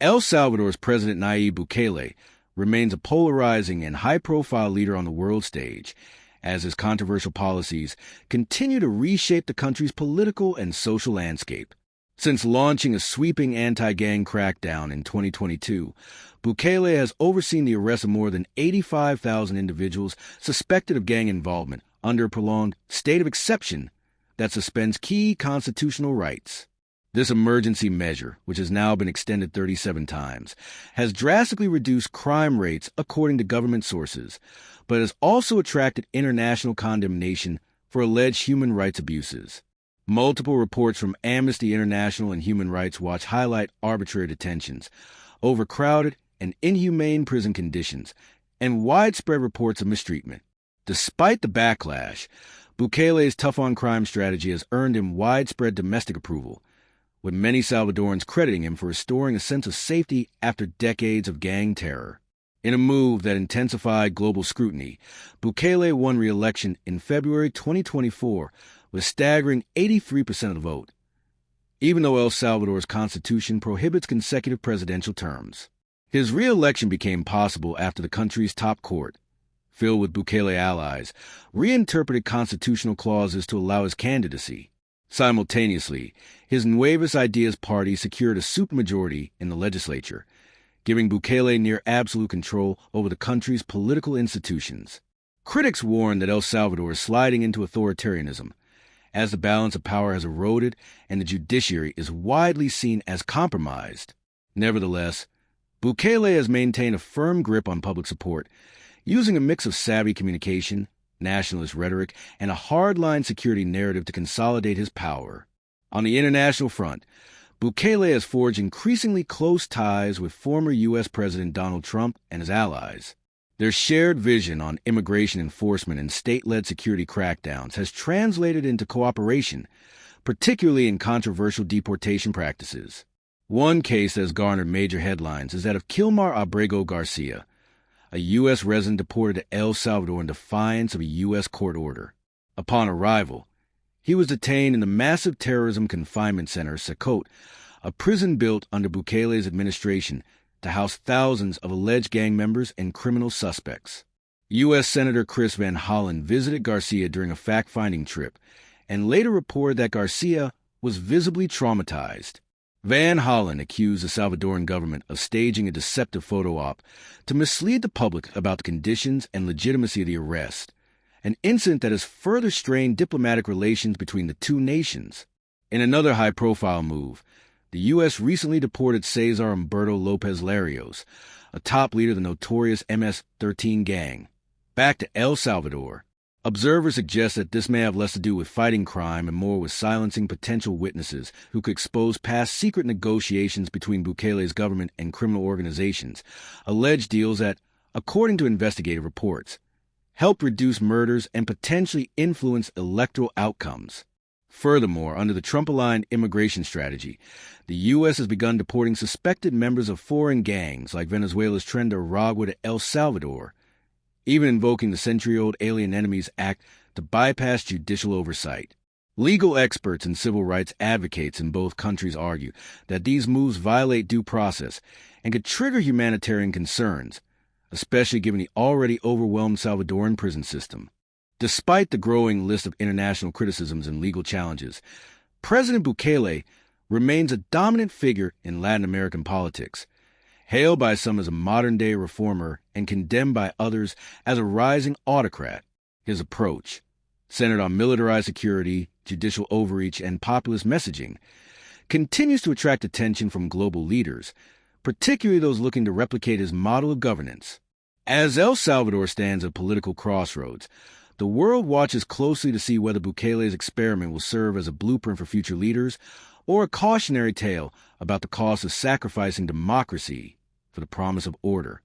El Salvador's President Nayib Bukele remains a polarizing and high-profile leader on the world stage, as his controversial policies continue to reshape the country's political and social landscape. Since launching a sweeping anti-gang crackdown in 2022, Bukele has overseen the arrest of more than 85,000 individuals suspected of gang involvement under a prolonged state of exception that suspends key constitutional rights. This emergency measure, which has now been extended 37 times, has drastically reduced crime rates according to government sources, but has also attracted international condemnation for alleged human rights abuses. Multiple reports from Amnesty International and Human Rights Watch highlight arbitrary detentions, overcrowded and inhumane prison conditions, and widespread reports of mistreatment. Despite the backlash, Bukele's tough-on-crime strategy has earned him widespread domestic approval, with many Salvadorans crediting him for restoring a sense of safety after decades of gang terror. In a move that intensified global scrutiny, Bukele won re-election in February 2024 with a staggering 83% of the vote, even though El Salvador's constitution prohibits consecutive presidential terms. His re-election became possible after the country's top court, filled with Bukele allies, reinterpreted constitutional clauses to allow his candidacy. Simultaneously, his Nuevas Ideas party secured a supermajority in the legislature, giving Bukele near absolute control over the country's political institutions. Critics warn that El Salvador is sliding into authoritarianism, as the balance of power has eroded and the judiciary is widely seen as compromised. Nevertheless, Bukele has maintained a firm grip on public support, using a mix of savvy communication, nationalist rhetoric, and a hardline security narrative to consolidate his power. On the international front, Bukele has forged increasingly close ties with former U.S. President Donald Trump and his allies. Their shared vision on immigration enforcement and state-led security crackdowns has translated into cooperation, particularly in controversial deportation practices. One case that has garnered major headlines is that of Kilmar Abrego Garcia, a U.S. resident deported to El Salvador in defiance of a U.S. court order. Upon arrival, he was detained in the massive terrorism confinement center, Secot, a prison built under Bukele's administration to house thousands of alleged gang members and criminal suspects. U.S. Senator Chris Van Hollen visited Garcia during a fact-finding trip and later reported that Garcia was visibly traumatized. Van Hollen accused the Salvadoran government of staging a deceptive photo op to mislead the public about the conditions and legitimacy of the arrest, an incident that has further strained diplomatic relations between the two nations. In another high-profile move, the U.S. recently deported Cesar Humberto Lopez Larios, a top leader of the notorious MS-13 gang, back to El Salvador. Observers suggest that this may have less to do with fighting crime and more with silencing potential witnesses who could expose past secret negotiations between Bukele's government and criminal organizations, alleged deals that, according to investigative reports, helped reduce murders and potentially influence electoral outcomes. Furthermore, under the Trump-aligned immigration strategy, the U.S. has begun deporting suspected members of foreign gangs like Venezuela's Tren Aragua to El Salvador, even invoking the century-old Alien Enemies Act to bypass judicial oversight. Legal experts and civil rights advocates in both countries argue that these moves violate due process and could trigger humanitarian concerns, especially given the already overwhelmed Salvadoran prison system. Despite the growing list of international criticisms and legal challenges, President Bukele remains a dominant figure in Latin American politics, hailed by some as a modern-day reformer and condemned by others as a rising autocrat. His approach, centered on militarized security, judicial overreach, and populist messaging, continues to attract attention from global leaders, particularly those looking to replicate his model of governance. As El Salvador stands at a political crossroads, the world watches closely to see whether Bukele's experiment will serve as a blueprint for future leaders or a cautionary tale about the cost of sacrificing democracy for the promise of order.